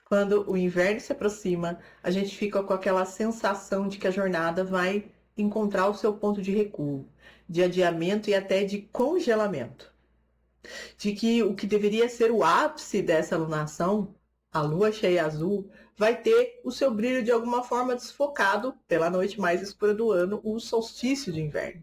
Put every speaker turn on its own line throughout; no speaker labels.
Quando o inverno se aproxima, a gente fica com aquela sensação de que a jornada vai encontrar o seu ponto de recuo, de adiamento e até de congelamento. De que o que deveria ser o ápice dessa lunação, a lua cheia azul, vai ter o seu brilho de alguma forma desfocado pela noite mais escura do ano, o solstício de inverno.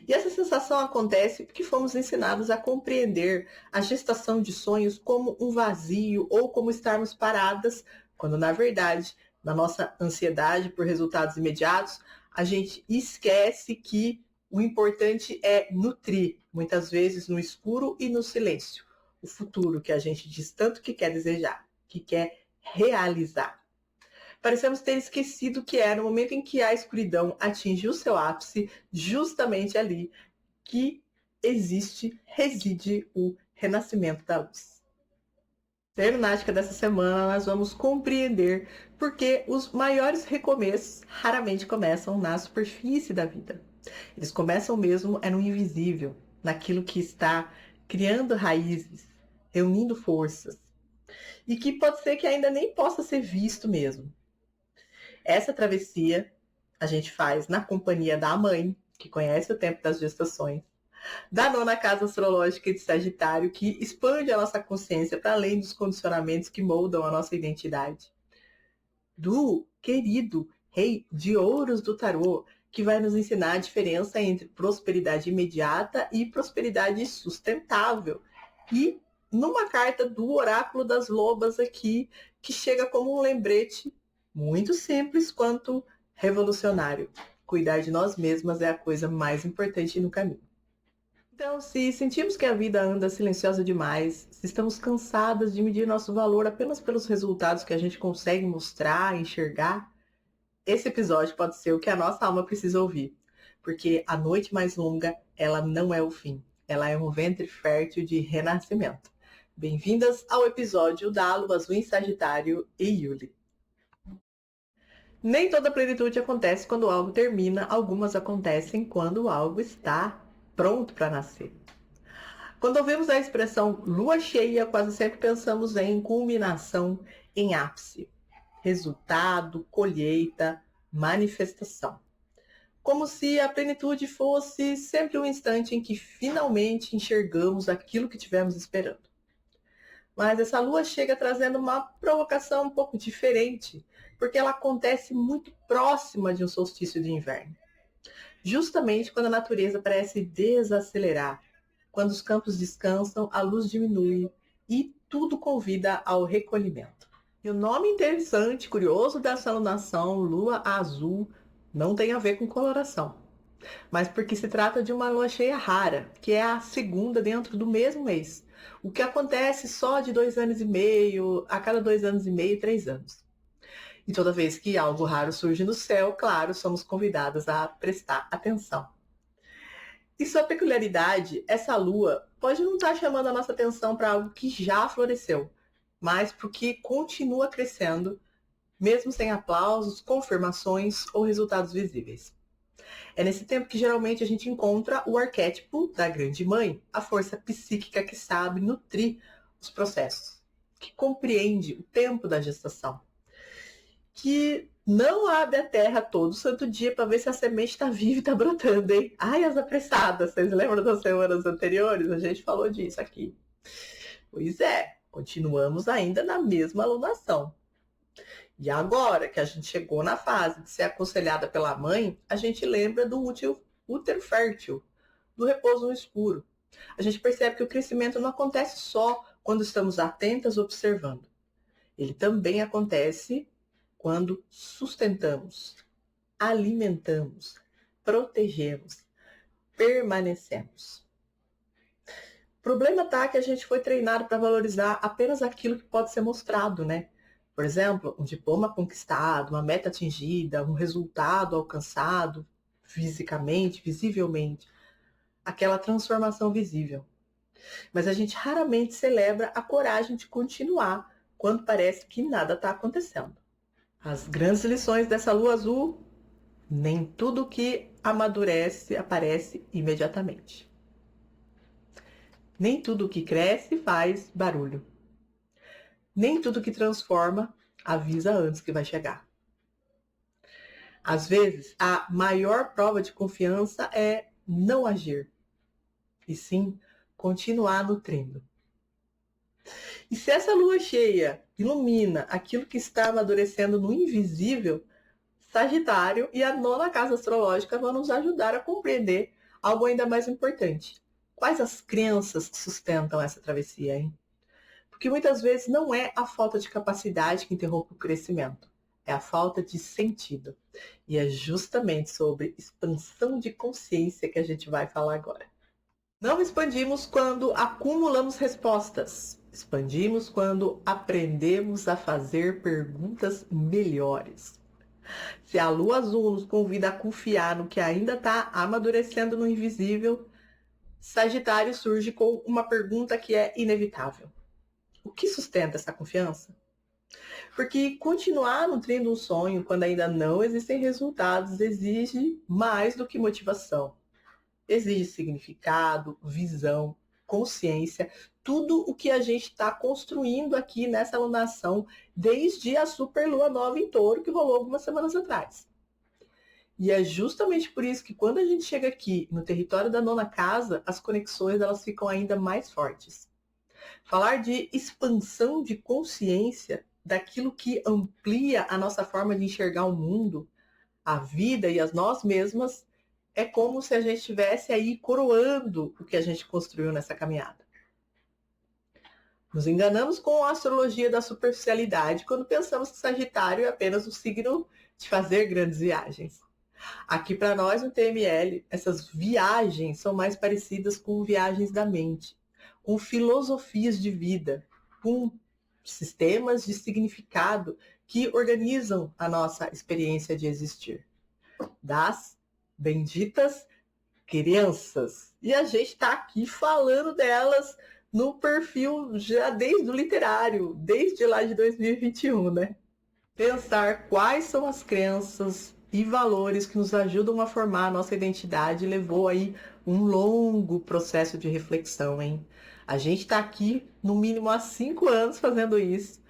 E essa sensação acontece porque fomos ensinados a compreender a gestação de sonhos como um vazio ou como estarmos paradas, quando na verdade, na nossa ansiedade por resultados imediatos, a gente esquece que o importante é nutrir, muitas vezes no escuro e no silêncio, o futuro que a gente diz tanto que quer desejar, que quer realizar. Parecemos ter esquecido que é no momento em que a escuridão atinge o seu ápice, justamente ali que reside o renascimento da luz. Na Lunática dessa semana, nós vamos compreender porque os maiores recomeços raramente começam na superfície da vida. Eles começam mesmo no invisível, naquilo que está criando raízes, reunindo forças, e que pode ser que ainda nem possa ser visto mesmo. Essa travessia a gente faz na companhia da mãe, que conhece o tempo das gestações, da nona casa astrológica de Sagitário, que expande a nossa consciência para além dos condicionamentos que moldam a nossa identidade, do querido Rei de Ouros do Tarô, que vai nos ensinar a diferença entre prosperidade imediata e prosperidade sustentável. E numa carta do Oráculo das Lobas aqui, que chega como um lembrete muito simples quanto revolucionário. Cuidar de nós mesmas é a coisa mais importante no caminho. Então, se sentimos que a vida anda silenciosa demais, se estamos cansadas de medir nosso valor apenas pelos resultados que a gente consegue mostrar, enxergar, esse episódio pode ser o que a nossa alma precisa ouvir. Porque a noite mais longa, ela não é o fim. Ela é um ventre fértil de renascimento. Bem-vindas ao episódio da Lua Azul em Sagitário e Yuli. Nem toda plenitude acontece quando algo termina, algumas acontecem quando algo está pronto para nascer. Quando ouvimos a expressão lua cheia, quase sempre pensamos em culminação, em ápice, resultado, colheita, manifestação. Como se a plenitude fosse sempre um instante em que finalmente enxergamos aquilo que tivemos esperando. Mas essa lua chega trazendo uma provocação um pouco diferente, porque ela acontece muito próxima de um solstício de inverno. Justamente quando a natureza parece desacelerar, quando os campos descansam, a luz diminui e tudo convida ao recolhimento. E o nome interessante, curioso dessa alunação, lua azul, não tem a ver com coloração, mas porque se trata de uma lua cheia rara, que é a segunda dentro do mesmo mês, o que acontece só de 2 anos e meio, a cada 2 anos e meio, 3 anos. E toda vez que algo raro surge no céu, claro, somos convidadas a prestar atenção. E sua peculiaridade, essa lua pode não estar chamando a nossa atenção para algo que já floresceu, mas para o que continua crescendo, mesmo sem aplausos, confirmações ou resultados visíveis. É nesse tempo que geralmente a gente encontra o arquétipo da grande mãe, a força psíquica que sabe nutrir os processos, que compreende o tempo da gestação, que não abre a terra todo santo dia para ver se a semente está viva e está brotando, hein? Ai, as apressadas, vocês lembram das semanas anteriores? A gente falou disso aqui. Pois é, continuamos ainda na mesma alunação. E agora que a gente chegou na fase de ser aconselhada pela mãe, a gente lembra do útero fértil, do repouso no escuro. A gente percebe que o crescimento não acontece só quando estamos atentas observando. Ele também acontece quando sustentamos, alimentamos, protegemos, permanecemos. O problema tá que a gente foi treinado para valorizar apenas aquilo que pode ser mostrado, né? Por exemplo, um diploma conquistado, uma meta atingida, um resultado alcançado fisicamente, visivelmente, aquela transformação visível. Mas a gente raramente celebra a coragem de continuar quando parece que nada está acontecendo. As grandes lições dessa lua azul: nem tudo que amadurece aparece imediatamente. Nem tudo que cresce faz barulho. Nem tudo que transforma avisa antes que vai chegar. Às vezes, a maior prova de confiança é não agir, e sim continuar nutrindo. E se essa lua cheia ilumina aquilo que está amadurecendo no invisível, Sagitário e a nona casa astrológica vão nos ajudar a compreender algo ainda mais importante. Quais as crenças que sustentam essa travessia, hein? Porque muitas vezes não é a falta de capacidade que interrompe o crescimento, é a falta de sentido. E é justamente sobre expansão de consciência que a gente vai falar agora. Não expandimos quando acumulamos respostas. Expandimos quando aprendemos a fazer perguntas melhores. Se a lua azul nos convida a confiar no que ainda está amadurecendo no invisível, Sagitário surge com uma pergunta que é inevitável. O que sustenta essa confiança? Porque continuar nutrindo um sonho quando ainda não existem resultados exige mais do que motivação. Exige significado, visão, consciência, tudo o que a gente está construindo aqui nessa alunação desde a superlua nova em Touro que rolou algumas semanas atrás. E é justamente por isso que quando a gente chega aqui no território da nona casa, as conexões elas ficam ainda mais fortes. Falar de expansão de consciência, daquilo que amplia a nossa forma de enxergar o mundo, a vida e as nós mesmas, é como se a gente estivesse aí coroando o que a gente construiu nessa caminhada. Nos enganamos com a astrologia da superficialidade quando pensamos que Sagitário é apenas o signo de fazer grandes viagens. Aqui para nós no TML, essas viagens são mais parecidas com viagens da mente, com filosofias de vida, com sistemas de significado que organizam a nossa experiência de existir. Das benditas crianças. E a gente está aqui falando delas no perfil já desde o literário, desde lá de 2021, né? Pensar quais são as crenças e valores que nos ajudam a formar a nossa identidade levou aí um longo processo de reflexão, hein? A gente está aqui no mínimo há 5 anos fazendo isso,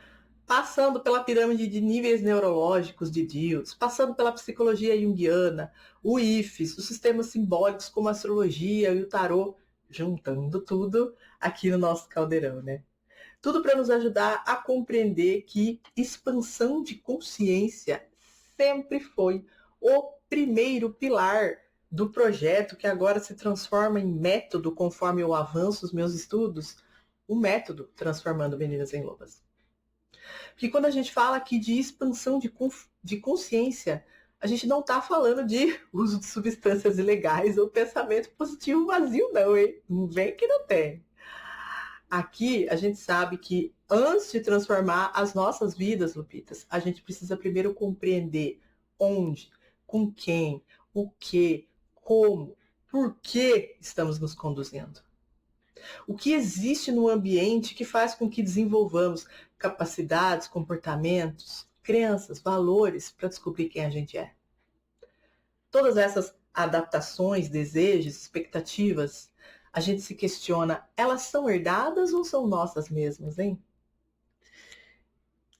passando pela pirâmide de níveis neurológicos de Diels, passando pela psicologia junguiana, o IFES, os sistemas simbólicos como a astrologia e o tarô, juntando tudo aqui no nosso caldeirão, né? Tudo para nos ajudar a compreender que expansão de consciência sempre foi o primeiro pilar do projeto que agora se transforma em método conforme eu avanço os meus estudos, o método Transformando Meninas em Lobas. Porque quando a gente fala aqui de expansão de consciência, a gente não está falando de uso de substâncias ilegais ou pensamento positivo vazio, não, hein? Não vem que não tem. Aqui a gente sabe que antes de transformar as nossas vidas, Lupitas, a gente precisa primeiro compreender onde, com quem, o que, como, por que estamos nos conduzindo. O que existe no ambiente que faz com que desenvolvamos capacidades, comportamentos, crenças, valores para descobrir quem a gente é. Todas essas adaptações, desejos, expectativas, a gente se questiona, elas são herdadas ou são nossas mesmas, hein?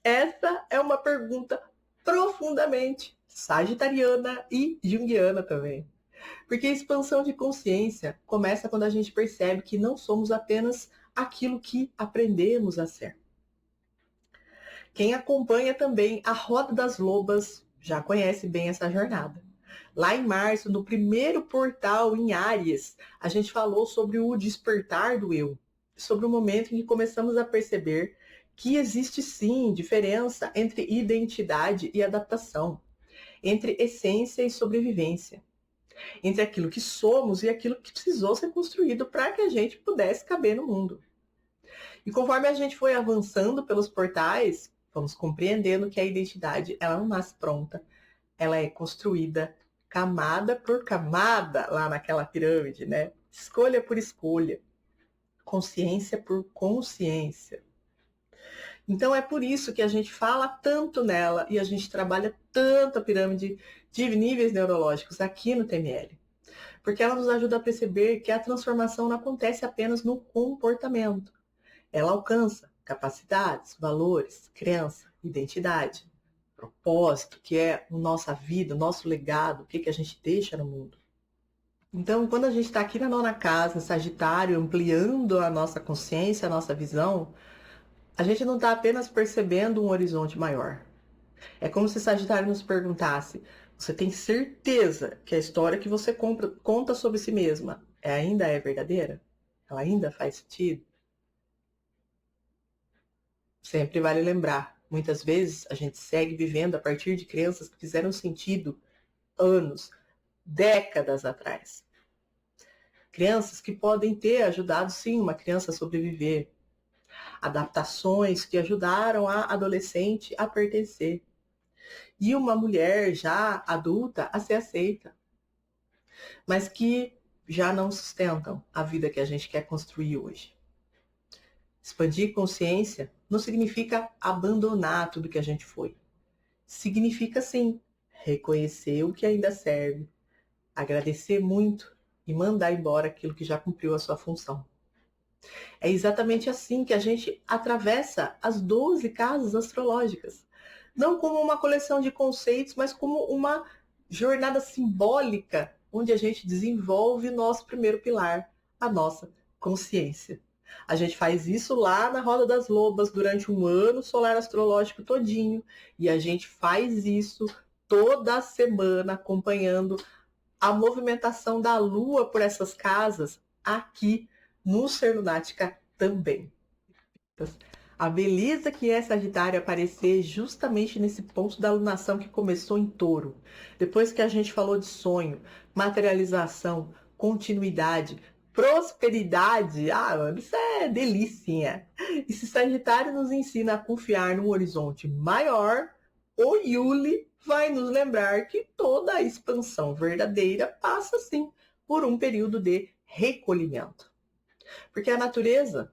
Essa é uma pergunta profundamente sagitariana e junguiana também. Porque a expansão de consciência começa quando a gente percebe que não somos apenas aquilo que aprendemos a ser. Quem acompanha também a Roda das Lobas já conhece bem essa jornada. Lá em março, no primeiro portal em Áries, a gente falou sobre o despertar do eu, sobre o momento em que começamos a perceber que existe sim diferença entre identidade e adaptação, entre essência e sobrevivência, entre aquilo que somos e aquilo que precisou ser construído para que a gente pudesse caber no mundo. E conforme a gente foi avançando pelos portais, vamos compreendendo que a identidade ela não nasce pronta, ela é construída camada por camada lá naquela pirâmide, né? Escolha por escolha, consciência por consciência. Então é por isso que a gente fala tanto nela e a gente trabalha tanto a pirâmide de níveis neurológicos aqui no TML. Porque ela nos ajuda a perceber que a transformação não acontece apenas no comportamento. Ela alcança capacidades, valores, crença, identidade, propósito, que é a nossa vida, o nosso legado, o que a gente deixa no mundo. Então, quando a gente está aqui na nona casa, em Sagitário, ampliando a nossa consciência, a nossa visão, a gente não está apenas percebendo um horizonte maior. É como se Sagitário nos perguntasse: você tem certeza que a história que você conta sobre si mesma ainda é verdadeira? Ela ainda faz sentido? Sempre vale lembrar, muitas vezes a gente segue vivendo a partir de crenças que fizeram sentido anos, décadas atrás. Crenças que podem ter ajudado sim uma criança a sobreviver. Adaptações que ajudaram a adolescente a pertencer. E uma mulher já adulta a ser aceita. Mas que já não sustentam a vida que a gente quer construir hoje. Expandir consciência não significa abandonar tudo que a gente foi. Significa, sim, reconhecer o que ainda serve, agradecer muito e mandar embora aquilo que já cumpriu a sua função. É exatamente assim que a gente atravessa as 12 casas astrológicas. Não como uma coleção de conceitos, mas como uma jornada simbólica onde a gente desenvolve nosso primeiro pilar, a nossa consciência. A gente faz isso lá na Roda das Lobas durante um ano solar astrológico todinho e a gente faz isso toda semana acompanhando a movimentação da Lua por essas casas aqui no Ser Lunática também. A beleza que é Sagitário aparecer justamente nesse ponto da alunação que começou em Touro. Depois que a gente falou de sonho, materialização, continuidade, prosperidade, mano, isso é delicinha. E se Sagitário nos ensina a confiar num horizonte maior, o Yuli vai nos lembrar que toda a expansão verdadeira passa, sim, por um período de recolhimento. Porque a natureza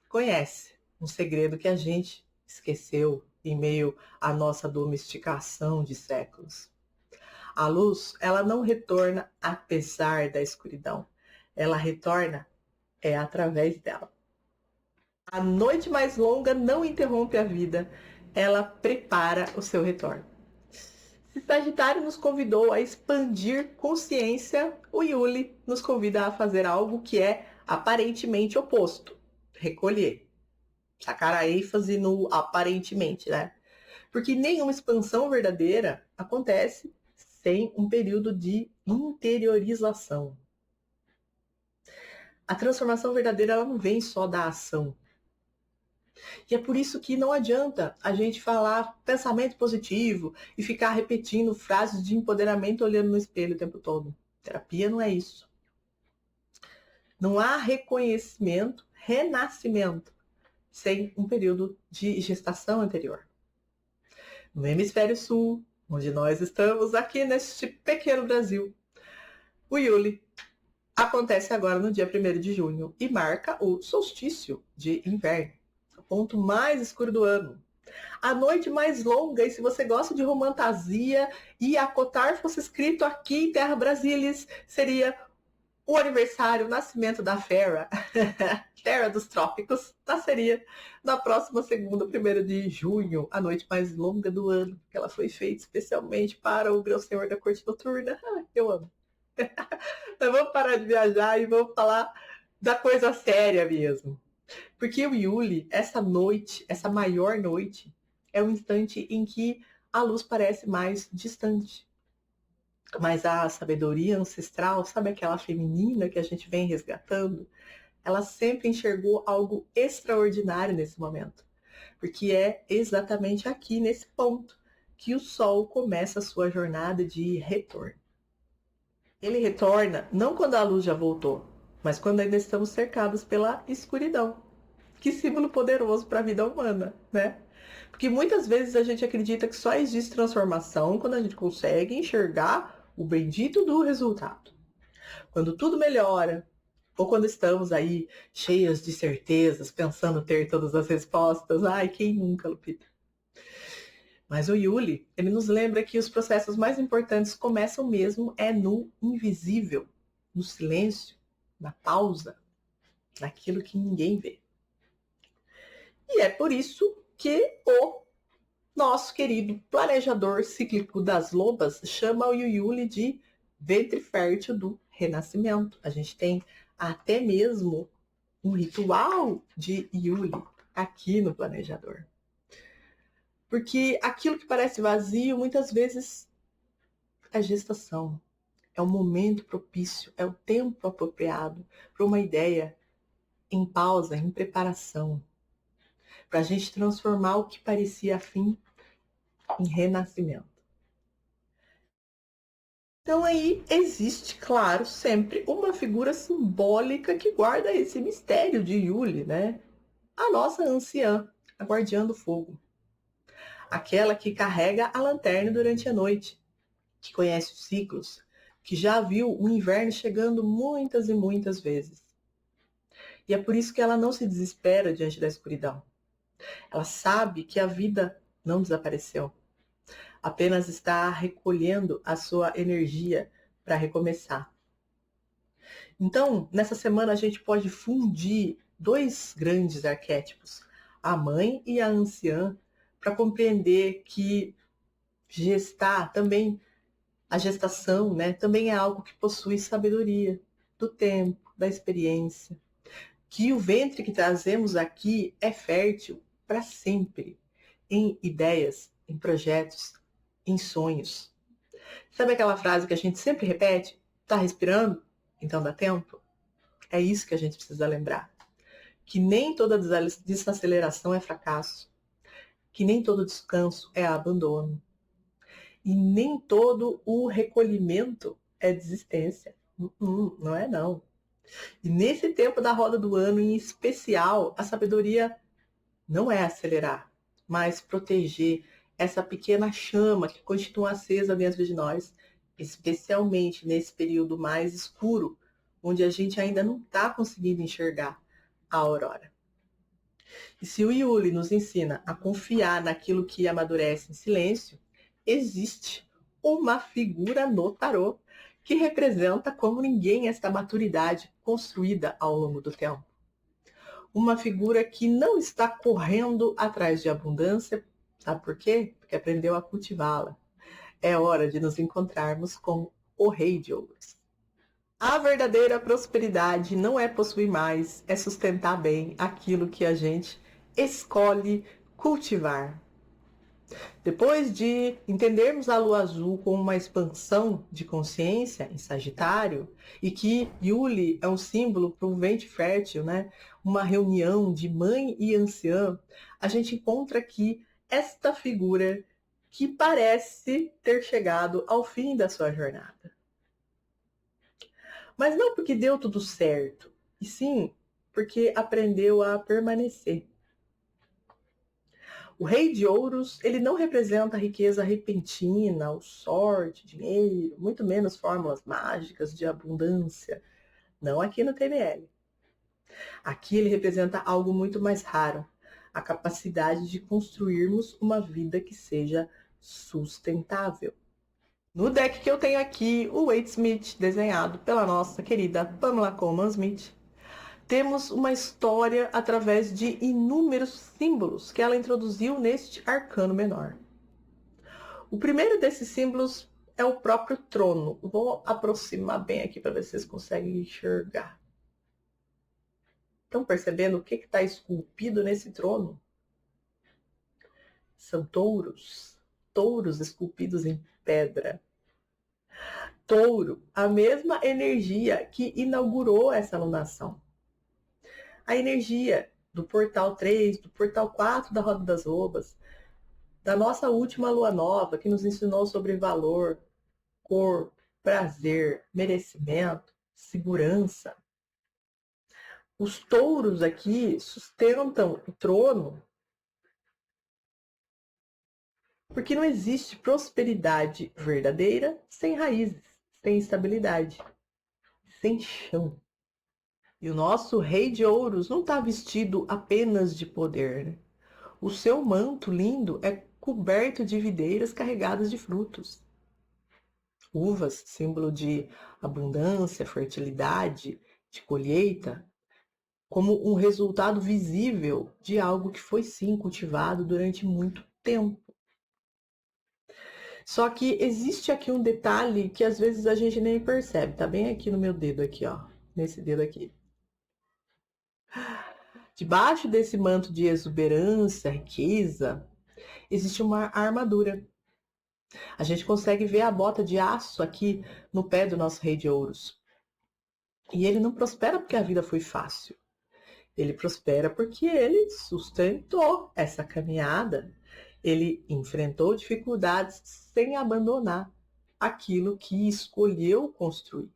conhece um segredo que a gente esqueceu em meio à nossa domesticação de séculos. A luz, ela não retorna apesar da escuridão. Ela retorna através dela. A noite mais longa não interrompe a vida, ela prepara o seu retorno. Se Sagitário nos convidou a expandir consciência, o Yuli nos convida a fazer algo que é aparentemente oposto: recolher. Sacar a ênfase no aparentemente, né? Porque nenhuma expansão verdadeira acontece sem um período de interiorização. A transformação verdadeira ela não vem só da ação. E é por isso que não adianta a gente falar pensamento positivo e ficar repetindo frases de empoderamento olhando no espelho o tempo todo. Terapia não é isso. Não há reconhecimento, renascimento, sem um período de gestação anterior. No hemisfério sul, onde nós estamos aqui neste pequeno Brasil, o Yuli acontece agora no dia 1º de junho e marca o solstício de inverno, o ponto mais escuro do ano. A noite mais longa, e se você gosta de romantasia e acotar fosse escrito aqui em Terra Brasilis, seria o aniversário, o nascimento da Fera, Terra dos Trópicos, nasceria na próxima segunda, 1º de junho, a noite mais longa do ano, porque ela foi feita especialmente para o Grão Senhor da Corte Noturna. Eu amo. Mas vamos parar de viajar e vamos falar da coisa séria mesmo. Porque o Yuli, essa noite, essa maior noite, é um instante em que a luz parece mais distante. Mas a sabedoria ancestral, sabe aquela feminina que a gente vem resgatando? Ela sempre enxergou algo extraordinário nesse momento. Porque é exatamente aqui, nesse ponto, que o Sol começa a sua jornada de retorno. Ele retorna não quando a luz já voltou, mas quando ainda estamos cercados pela escuridão. Que símbolo poderoso para a vida humana, né? Porque muitas vezes a gente acredita que só existe transformação quando a gente consegue enxergar o bendito do resultado. Quando tudo melhora, ou quando estamos aí cheias de certezas, pensando ter todas as respostas. Ai, quem nunca, Lupita? Mas o Yuli, ele nos lembra que os processos mais importantes começam mesmo no invisível, no silêncio, na pausa, naquilo que ninguém vê. E é por isso que o nosso querido planejador cíclico das lobas chama o Yuli de ventre fértil do renascimento. A gente tem até mesmo um ritual de Yuli aqui no planejador. Porque aquilo que parece vazio, muitas vezes é gestação, é o momento propício, é o tempo apropriado para uma ideia em pausa, em preparação, para a gente transformar o que parecia fim em renascimento. Então aí existe, claro, sempre uma figura simbólica que guarda esse mistério de Yuli, né? A nossa anciã, a guardiã do fogo. Aquela que carrega a lanterna durante a noite, que conhece os ciclos, que já viu o inverno chegando muitas e muitas vezes. E é por isso que ela não se desespera diante da escuridão. Ela sabe que a vida não desapareceu, apenas está recolhendo a sua energia para recomeçar. Então, nessa semana a gente pode fundir dois grandes arquétipos, a mãe e a anciã, para compreender que gestar também, a gestação, né, também é algo que possui sabedoria do tempo, da experiência, que o ventre que trazemos aqui é fértil para sempre, em ideias, em projetos, em sonhos. Sabe aquela frase que a gente sempre repete? Tá respirando? Então dá tempo? É isso que a gente precisa lembrar. Que nem toda desaceleração é fracasso. Que nem todo descanso é abandono. E nem todo o recolhimento é desistência. Não é não. E nesse tempo da roda do ano, em especial, a sabedoria não é acelerar, mas proteger essa pequena chama que continua acesa dentro de nós, especialmente nesse período mais escuro, onde a gente ainda não está conseguindo enxergar a aurora. E se o Yuli nos ensina a confiar naquilo que amadurece em silêncio, existe uma figura no tarô que representa como ninguém esta maturidade construída ao longo do tempo. Uma figura que não está correndo atrás de abundância, sabe por quê? Porque aprendeu a cultivá-la. É hora de nos encontrarmos com o Rei de Ouros. A verdadeira prosperidade não é possuir mais, é sustentar bem aquilo que a gente escolhe cultivar. Depois de entendermos a lua azul como uma expansão de consciência em Sagitário, e que Yuli é um símbolo para o ventre fértil, né? Uma reunião de mãe e anciã, a gente encontra aqui esta figura que parece ter chegado ao fim da sua jornada. Mas não porque deu tudo certo, e sim porque aprendeu a permanecer. O Rei de Ouros, ele não representa a riqueza repentina, ou sorte, dinheiro, muito menos fórmulas mágicas de abundância. Não aqui no TML. Aqui ele representa algo muito mais raro, a capacidade de construirmos uma vida que seja sustentável. No deck que eu tenho aqui, o Wade Smith, desenhado pela nossa querida Pamela Colman Smith, temos uma história através de inúmeros símbolos que ela introduziu neste arcano menor. O primeiro desses símbolos é o próprio trono. Vou aproximar bem aqui para ver se vocês conseguem enxergar. Estão percebendo o que está esculpido nesse trono? São touros. Touros esculpidos em pedra. Touro, a mesma energia que inaugurou essa alunação. A energia do portal 3, do portal 4 da Roda das Lobas, da nossa última lua nova, que nos ensinou sobre valor, corpo, prazer, merecimento, segurança. Os touros aqui sustentam o trono porque não existe prosperidade verdadeira sem raízes, sem estabilidade, sem chão. E o nosso Rei de Ouros não está vestido apenas de poder, né? O seu manto lindo é coberto de videiras carregadas de frutos. Uvas, símbolo de abundância, fertilidade, de colheita. como um resultado visível de algo que foi sim cultivado durante muito tempo. Só que existe aqui um detalhe que às vezes a gente nem percebe, tá bem aqui no meu dedo aqui, ó, nesse dedo aqui. Debaixo desse manto de exuberância, riqueza, existe uma armadura. A gente consegue ver a bota de aço aqui no pé do nosso rei de ouros. E ele não prospera porque a vida foi fácil. Ele prospera porque ele sustentou essa caminhada. Ele enfrentou dificuldades sem abandonar aquilo que escolheu construir.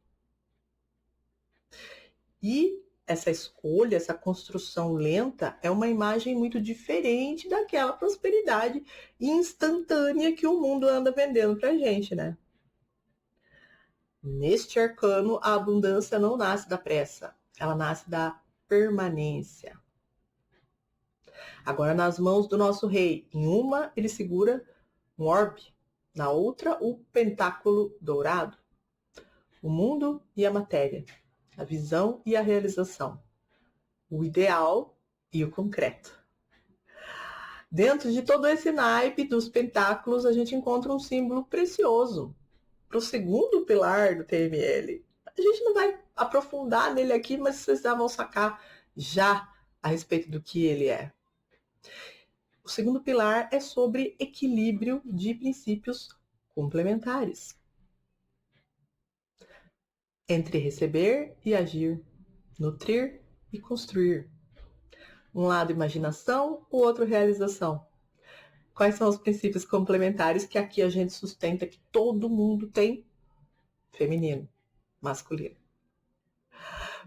E essa escolha, essa construção lenta, é uma imagem muito diferente daquela prosperidade instantânea que o mundo anda vendendo pra gente, né? Neste arcano, a abundância não nasce da pressa, ela nasce da permanência. Agora, nas mãos do nosso rei, em uma ele segura um orbe, na outra o pentáculo dourado, o mundo e a matéria, a visão e a realização, o ideal e o concreto. Dentro de todo esse naipe dos pentáculos, a gente encontra um símbolo precioso para o segundo pilar do TML. A gente não vai aprofundar nele aqui, mas vocês já vão sacar já a respeito do que ele é. O segundo pilar é sobre equilíbrio de princípios complementares entre receber e agir, nutrir e construir. Um lado imaginação, o outro realização. Quais são os princípios complementares que aqui a gente sustenta que todo mundo tem? Feminino, masculino.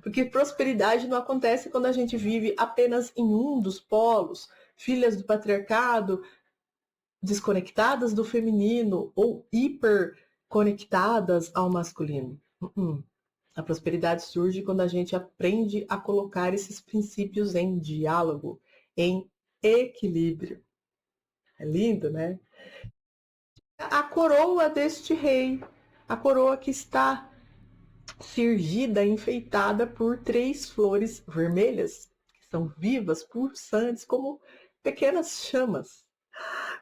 Porque prosperidade não acontece quando a gente vive apenas em um dos polos, filhas do patriarcado, desconectadas do feminino ou hiperconectadas ao masculino. A prosperidade surge quando a gente aprende a colocar esses princípios em diálogo, em equilíbrio. É lindo, né? A coroa deste rei, a coroa que está cirgida, enfeitada por 3 flores vermelhas, que são vivas, pulsantes, como pequenas chamas.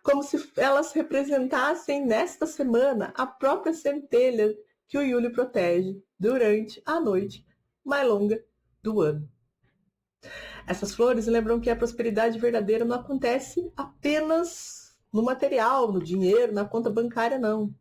Como se elas representassem nesta semana a própria centelha que o Yuli protege durante a noite mais longa do ano. Essas flores lembram que a prosperidade verdadeira não acontece apenas no material, no dinheiro, na conta bancária, não.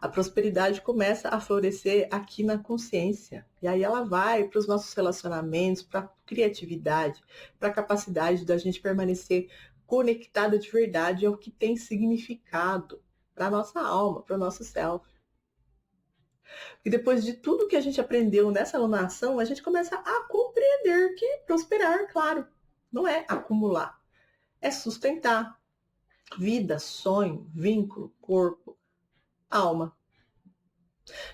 A prosperidade começa a florescer aqui na consciência. E aí ela vai para os nossos relacionamentos, para a criatividade, para a capacidade da gente permanecer conectada de verdade ao que tem significado para a nossa alma, para o nosso self. E depois de tudo que a gente aprendeu nessa alunação, a gente começa a compreender que prosperar, claro, não é acumular, é sustentar vida, sonho, vínculo, corpo, alma.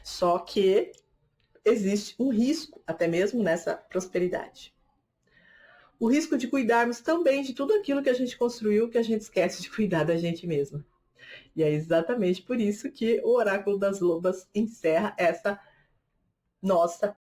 Só que existe um risco, até mesmo nessa prosperidade. O risco de cuidarmos também de tudo aquilo que a gente construiu, que a gente esquece de cuidar da gente mesma. E é exatamente por isso que o Oráculo das Lobas encerra essa nossa